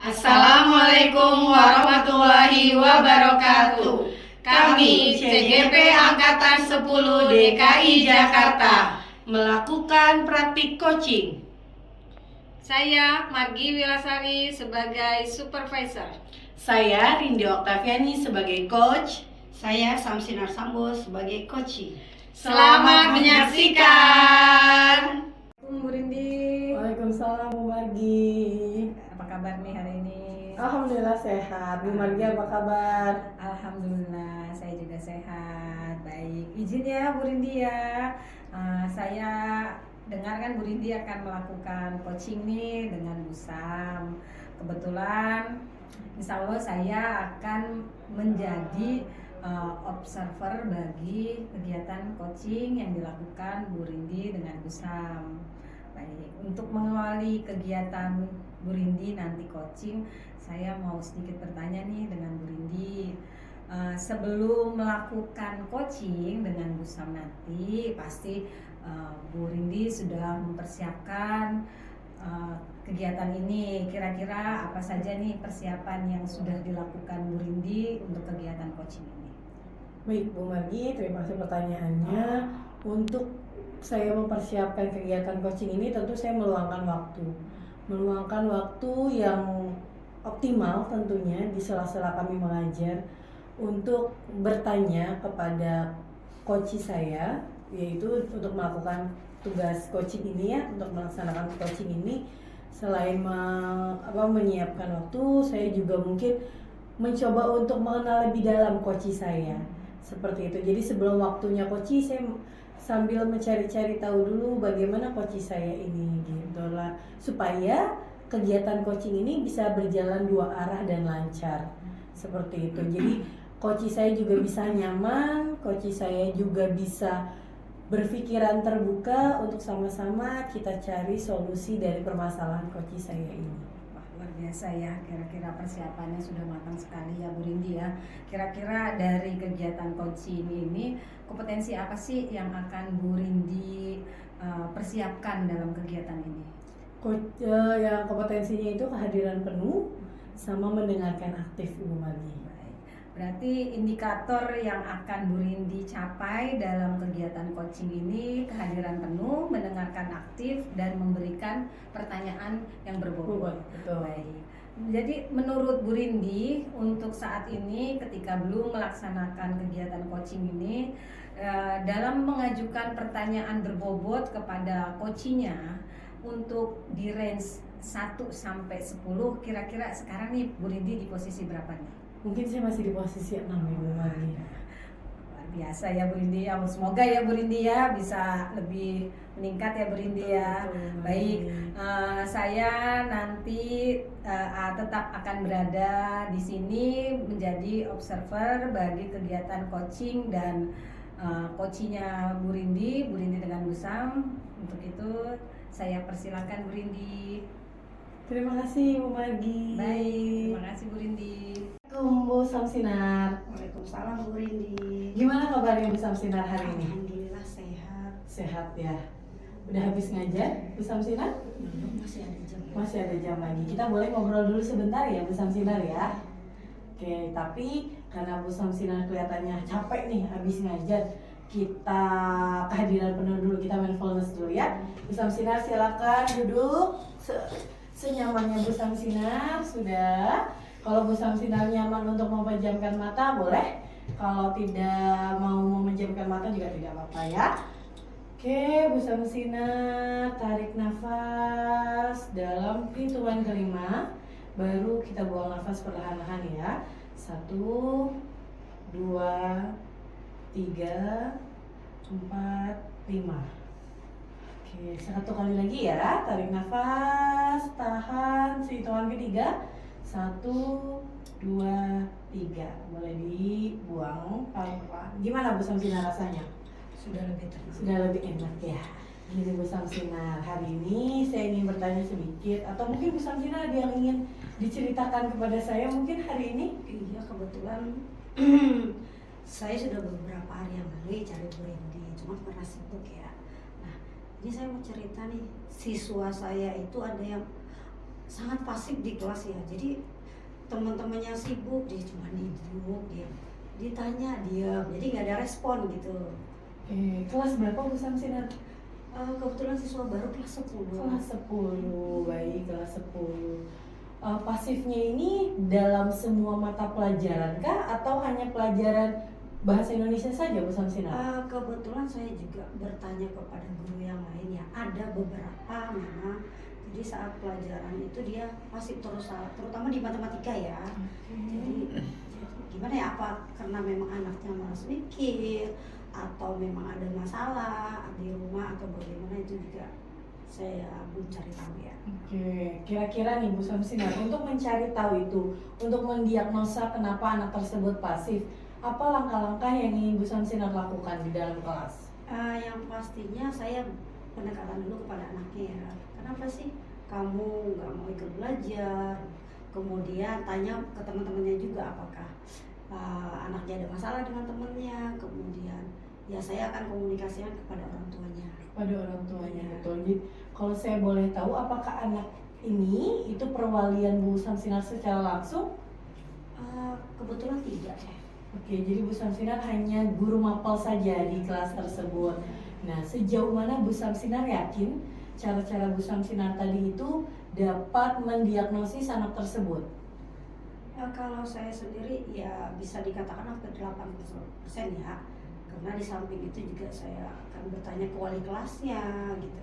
Assalamualaikum warahmatullahi wabarakatuh. Kami CGP Angkatan 10 DKI Jakarta melakukan praktik coaching. Saya Margi Wilasari sebagai supervisor. Saya Rindi Oktaviani sebagai coach. Saya Samsinar Sambo sebagai coaching. Selamat menyaksikan. Bu Rindi. Waalaikumsalam Bu Margi. Apa kabar nih hari ini? Alhamdulillah sehat. Bu Margi apa kabar? Alhamdulillah, saya juga sehat. Baik, izin ya Bu Rindi ya. Saya dengar kan Bu Rindi akan melakukan coaching nih dengan Bu Sam. Kebetulan insya Allah saya akan menjadi observer bagi kegiatan coaching yang dilakukan Bu Rindi dengan Bu Sam. Baik, untuk mengawali kegiatan Bu Rindi nanti coaching, saya mau sedikit bertanya nih dengan Bu Rindi. Sebelum melakukan coaching dengan Bu Sam nanti, pasti Bu Rindi sudah mempersiapkan kegiatan ini. Kira-kira apa saja nih persiapan yang sudah dilakukan Bu Rindi untuk kegiatan coaching ini? Baik Bu Margi, terima kasih pertanyaannya. Untuk saya mempersiapkan kegiatan coaching ini tentu saya meluangkan waktu yang optimal tentunya di sela-sela kami mengajar untuk bertanya kepada coach saya, yaitu untuk melakukan tugas coaching ini ya, untuk melaksanakan coaching ini. Selain menyiapkan waktu, saya juga mungkin mencoba untuk mengenal lebih dalam coach saya. Seperti itu. Jadi sebelum waktunya coach saya sambil mencari-cari tahu dulu bagaimana coach saya ini gitu lah, supaya kegiatan coaching ini bisa berjalan dua arah dan lancar. Seperti itu. Jadi coach saya juga bisa nyaman, coach saya juga bisa berpikiran terbuka untuk sama-sama kita cari solusi dari permasalahan coach saya ini. Luar biasa ya, kira-kira persiapannya sudah matang sekali ya Bu Rindi ya. Kira-kira dari kegiatan coaching ini kompetensi apa sih yang akan Bu Rindi persiapkan dalam kegiatan ini? Yang kompetensinya itu kehadiran penuh sama mendengarkan aktif Bu Margi. Berarti indikator yang akan Bu Rindi capai dalam kegiatan coaching ini kehadiran penuh, mendengarkan aktif, dan memberikan pertanyaan yang berbobot. Betul. Baik. Jadi menurut Bu Rindi untuk saat ini ketika belum melaksanakan kegiatan coaching ini, dalam mengajukan pertanyaan berbobot kepada coachingnya untuk di range 1 sampai 10, kira-kira sekarang nih Bu Rindi di posisi berapa nih? Mungkin saya masih di posisi 6 ya Bu Margi. Luar biasa ya Bu Rindi ya. Semoga ya Bu Rindi ya bisa lebih meningkat ya Bu Rindi ya. Baik, saya nanti tetap akan berada di sini menjadi observer bagi kegiatan coaching dan coachingnya Bu Rindi dengan Bu Sam. Untuk itu saya persilakan Bu Rindi. Terima kasih Bu Margi. Baik, terima kasih Bu Rindi. Assalamualaikum Bu Samsinar. Waalaikumsalam Bu Rindi. Gimana kabarnya Bu Samsinar hari ini? Alhamdulillah sehat. Sehat ya. Udah habis ngajar Bu Samsinar? Masih ada jam. Masih ada jam lagi. Kita boleh ngobrol dulu sebentar ya Bu Samsinar ya. Oke, tapi karena Bu Samsinar kelihatannya capek nih habis ngajar, kita kehadiran penuh dulu, kita mindfulness dulu ya. Bu Samsinar silakan duduk senyamannya Bu Samsinar. Sudah. Kalau Bu Samsinar nyaman untuk memejamkan mata boleh. Kalau tidak mau memejamkan mata juga tidak apa-apa ya. Oke, Bu Samsinar tarik nafas dalam hitungan kelima. Baru kita buang nafas perlahan-lahan ya. 1, 2, 3, 4, 5. Oke, 1 kali lagi ya. Tarik nafas, tahan hitungan ketiga. 1, 2, 3. Boleh dibuang pelan-pelan. Gimana Bu Samsinar rasanya? Sudah lebih tenang. Sudah lebih enak ya. Ini Bu Samsinar, hari ini saya ingin bertanya sedikit, atau mungkin Bu Samsinar ada yang ingin diceritakan kepada saya mungkin hari ini? Iya, kebetulan saya sudah beberapa hari yang lalu cari Bu Rindi, cuma karena sibuk ya. Nah, ini saya mau cerita nih, siswa saya itu ada yang sangat pasif di kelas ya. Jadi teman-temannya sibuk, dia cuma duduk, dia ditanya diam, jadi nggak ada respon gitu. Kelas berapa Bu Samsinar? Kebetulan siswa baru kelas 10. Kelas 10, baik, kelas 10. Pasifnya ini dalam semua mata pelajaran kah atau hanya pelajaran bahasa Indonesia saja Bu Samsinar? Kebetulan saya juga bertanya kepada guru yang lain ya, ada beberapa memang. Jadi saat pelajaran itu dia pasif terus, terutama di matematika ya. Jadi gimana ya, apa karena memang anaknya malas mikir atau memang ada masalah di rumah atau bagaimana, itu juga saya belum cari tahu ya. Oke, kira-kira nih Bu Samsinar, untuk mencari tahu itu, untuk mendiagnosa kenapa anak tersebut pasif, apa langkah-langkah yang ingin Bu Samsinar lakukan di dalam kelas? Yang pastinya saya pendekatan dulu kepada anaknya ya. Kenapa sih kamu nggak mau ikut belajar? Kemudian tanya ke teman-temannya juga apakah anaknya ada masalah dengan temannya. Kemudian ya saya akan komunikasikan kepada orang tuanya. Pada orang tuanya, Ya. betul. Jadi, kalau saya boleh tahu, apakah anak ini itu perwalian Bu Samsinar secara langsung? Kebetulan tidak ya. Oke, jadi Bu Samsinar hanya guru mapel saja di kelas tersebut. Nah, sejauh mana Bu Samsinar yakin cara-cara Bu Samsinar tadi itu dapat mendiagnosis anak tersebut? Kalau saya sendiri ya bisa dikatakan hampir 80% ya. Karena di samping itu juga saya akan bertanya ke wali kelasnya gitu.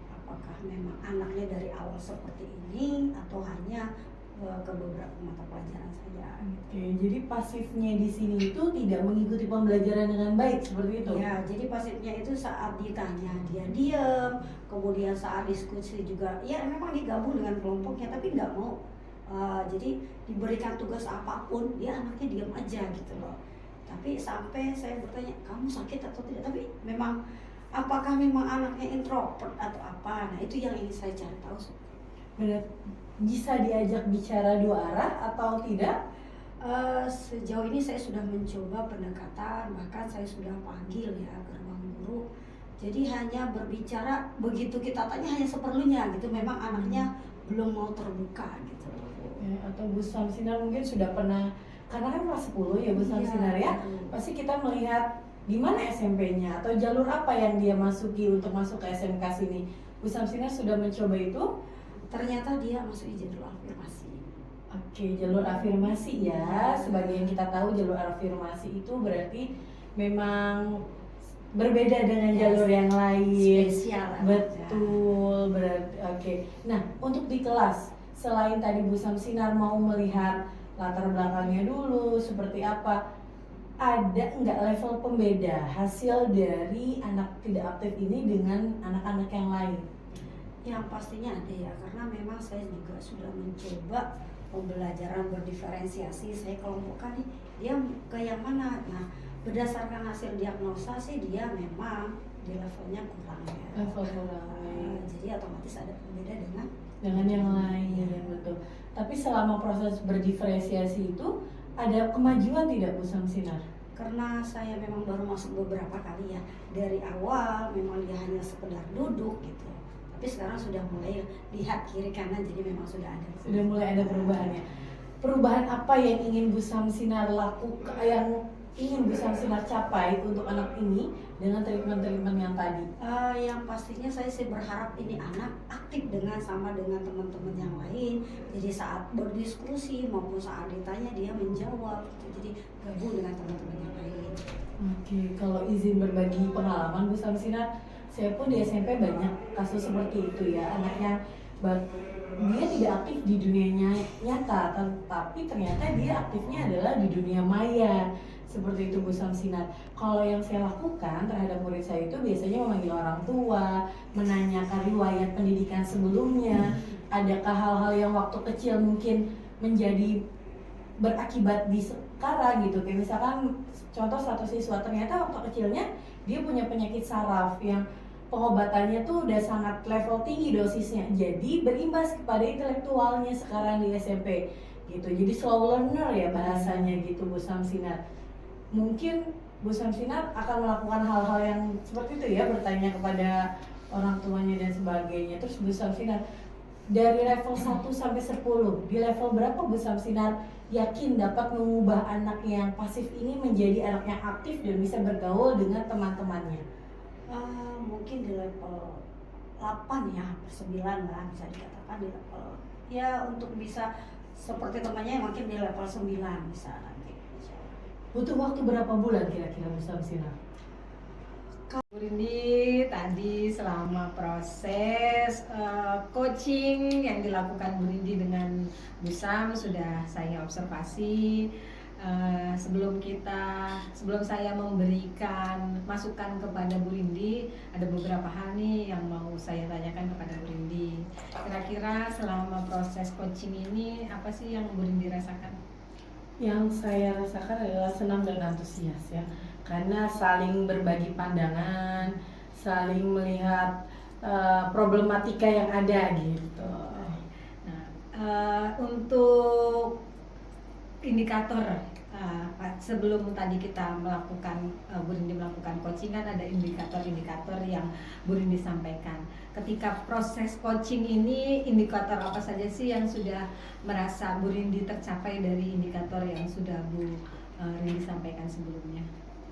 Apakah memang anaknya dari awal seperti ini atau hanya ke beberapa mata pelajaran saja. Oke, jadi pasifnya di sini itu tidak mengikuti pembelajaran dengan baik seperti itu? Ya, jadi pasifnya itu saat ditanya dia diam, kemudian saat diskusi juga ya memang dia gabung dengan kelompoknya tapi nggak mau. Jadi diberikan tugas apapun dia anaknya diam aja gitu loh. Tapi sampai saya bertanya, kamu sakit atau tidak? Tapi memang apakah memang anaknya introvert atau apa? Nah itu yang ingin saya cari tahu. Benar, bisa diajak bicara dua arah atau tidak? Sejauh ini saya sudah mencoba pendekatan, bahkan saya sudah panggil ya ke ruang guru. Jadi hanya berbicara, begitu kita tanya hanya seperlunya gitu. Memang anaknya belum mau terbuka gitu. Atau Bu Samsinar mungkin sudah pernah, karena kan kelas 10 ya Bu Samsinar ya, pasti kita melihat di mana SMP-nya atau jalur apa yang dia masuki untuk masuk ke SMK sini. Bu Samsinar sudah mencoba itu? Ternyata dia masuk jalur afirmasi. Oke, jalur afirmasi ya. Sebagai yang kita tahu, jalur afirmasi itu berarti memang berbeda dengan jalur yang lain. Spesial. Betul, berarti oke. Nah, untuk di kelas, selain tadi Bu Samsinar mau melihat latar belakangnya dulu seperti apa, ada nggak level pembeda hasil dari anak tidak aktif ini dengan anak-anak yang lain? Yang pastinya ada ya, karena memang saya juga sudah mencoba pembelajaran berdiferensiasi. Saya kelompokkan nih, dia ke yang mana. Nah, berdasarkan hasil diagnosa sih dia memang di levelnya kurang ya. Level kurang. Jadi otomatis ada pembeda dengan Yang lain, ya betul. Tapi selama proses berdiferensiasi itu ada kemajuan tidak Bu Samsinar? Karena saya memang baru masuk beberapa kali ya, dari awal memang dia hanya sekedar duduk gitu. Tapi sekarang sudah mulai lihat kiri kanan, jadi memang sudah ada. Sudah mulai ada perubahannya. Perubahan apa yang ingin Bu Samsinar lakukan, yang ingin Bu Samsinar capai untuk anak ini dengan treatment-treatment yang tadi? Yang pastinya saya sih berharap ini anak aktif sama dengan teman-teman yang lain. Jadi saat berdiskusi maupun saat ditanya dia menjawab gitu. Jadi gabung dengan teman-teman yang lain. Oke, kalau izin berbagi pengalaman Bu Samsinar, saya pun di SMP banyak kasus seperti itu ya, anaknya dia tidak aktif di dunia nyata, tapi ternyata dia aktifnya adalah di dunia maya. Seperti itu Bu Samsinar. Kalau yang saya lakukan terhadap murid saya itu biasanya memanggil orang tua, menanyakan riwayat pendidikan sebelumnya, adakah hal-hal yang waktu kecil mungkin menjadi berakibat di sekarang gitu. Kayak misalkan contoh satu siswa ternyata waktu kecilnya dia punya penyakit saraf yang pengobatannya tuh udah sangat level tinggi dosisnya, jadi berimbas kepada intelektualnya sekarang di SMP gitu. Jadi slow learner ya bahasanya gitu Bu Samsinar. Mungkin Bu Samsinar akan melakukan hal-hal yang seperti itu ya, bertanya kepada orang tuanya dan sebagainya. Terus Bu Samsinar, dari level 1 sampai 10, di level berapa Bu Samsinar yakin dapat mengubah anak yang pasif ini menjadi anak yang aktif dan bisa bergaul dengan teman-temannya? Mungkin di level 8 ya, per 9 lah bisa dikatakan di level ya, untuk bisa seperti temannya mungkin di level 9 bisa nanti. Butuh waktu berapa bulan kira-kira Bu Samsinar? Bu Rindi, tadi selama proses coaching yang dilakukan Bu Rindi dengan Bu Sam sudah saya observasi. Sebelum saya memberikan masukan kepada Bu Rindi, ada beberapa hal nih yang mau saya tanyakan kepada Bu Rindi. Kira-kira selama proses coaching ini apa sih yang Bu Rindi rasakan? Yang saya rasakan adalah senang dan antusias ya, karena saling berbagi pandangan, saling melihat problematika yang ada gitu. Nah, untuk indikator sebelum tadi kita melakukan Bu Rindi melakukan coaching, kan ada indikator-indikator yang Bu Rindi sampaikan. Ketika proses coaching ini, indikator apa saja sih yang sudah merasa Bu Rindi tercapai dari indikator yang sudah Bu Rindi sampaikan sebelumnya?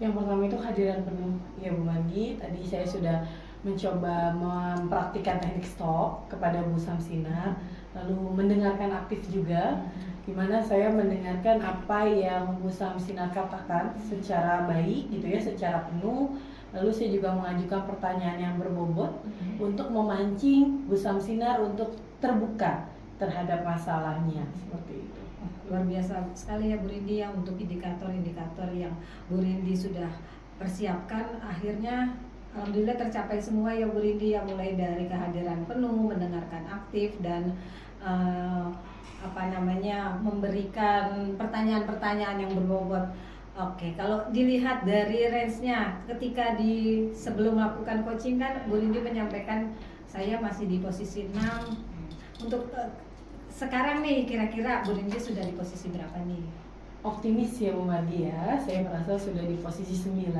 Yang pertama itu kehadiran penuh ya Bu Magi. Tadi saya sudah mencoba mempraktikkan teknik stop kepada Bu Samsinar, lalu mendengarkan aktif juga, di mana saya mendengarkan apa yang Bu Samsinar katakan secara baik gitu ya, secara penuh. Lalu saya juga mengajukan pertanyaan yang berbobot untuk memancing Bu Samsinar untuk terbuka terhadap masalahnya, seperti itu. Luar biasa sekali ya Bu Rindi ya, untuk indikator-indikator yang Bu Rindi sudah persiapkan, akhirnya alhamdulillah tercapai semua ya Bu Rindi ya, mulai dari kehadiran penuh, mendengarkan aktif, dan memberikan pertanyaan-pertanyaan yang berbobot. Oke, kalau dilihat dari range-nya, ketika sebelum melakukan coaching kan Bu Rindi menyampaikan saya masih di posisi 6. Untuk sekarang nih, kira-kira Bu Rindi sudah di posisi berapa nih? Optimis ya Bu Magi ya, saya merasa sudah di posisi 9.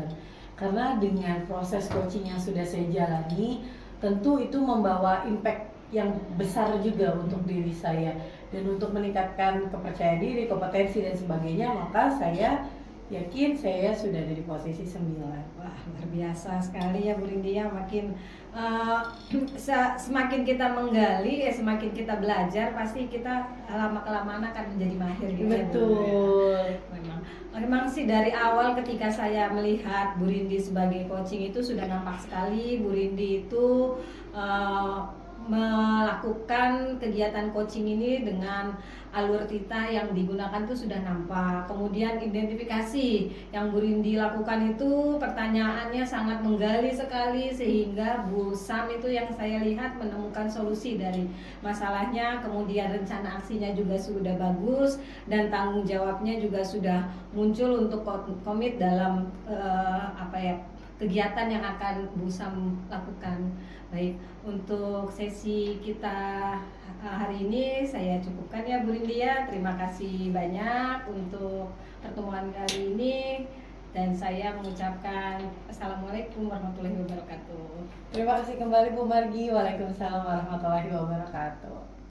Karena dengan proses coaching yang sudah saya jalani, tentu itu membawa impact yang besar juga untuk diri saya. Dan untuk meningkatkan kepercayaan diri, kompetensi dan sebagainya, maka saya yakin saya sudah ada di posisi 9. Wah, luar biasa sekali ya Bu Rindi ya. Semakin kita menggali, semakin kita belajar, pasti kita lama-kelamaan akan menjadi mahir gitu. Betul. Ya, memang sih dari awal ketika saya melihat Bu Rindi sebagai coaching itu sudah nampak sekali Bu Rindi itu melakukan kegiatan coaching ini dengan alur tita yang digunakan itu sudah nampak. Kemudian identifikasi yang Bu Rindi lakukan itu pertanyaannya sangat menggali sekali, sehingga Bu Sam itu yang saya lihat menemukan solusi dari masalahnya. Kemudian rencana aksinya juga sudah bagus, dan tanggung jawabnya juga sudah muncul untuk komit dalam kegiatan yang akan Bu Sam lakukan. Baik, untuk sesi kita hari ini saya cukupkan ya Bu Rindi ya. Terima kasih banyak untuk pertemuan kali ini, dan saya mengucapkan Assalamualaikum warahmatullahi wabarakatuh. Terima kasih kembali Bu Margi. Waalaikumsalam warahmatullahi wabarakatuh.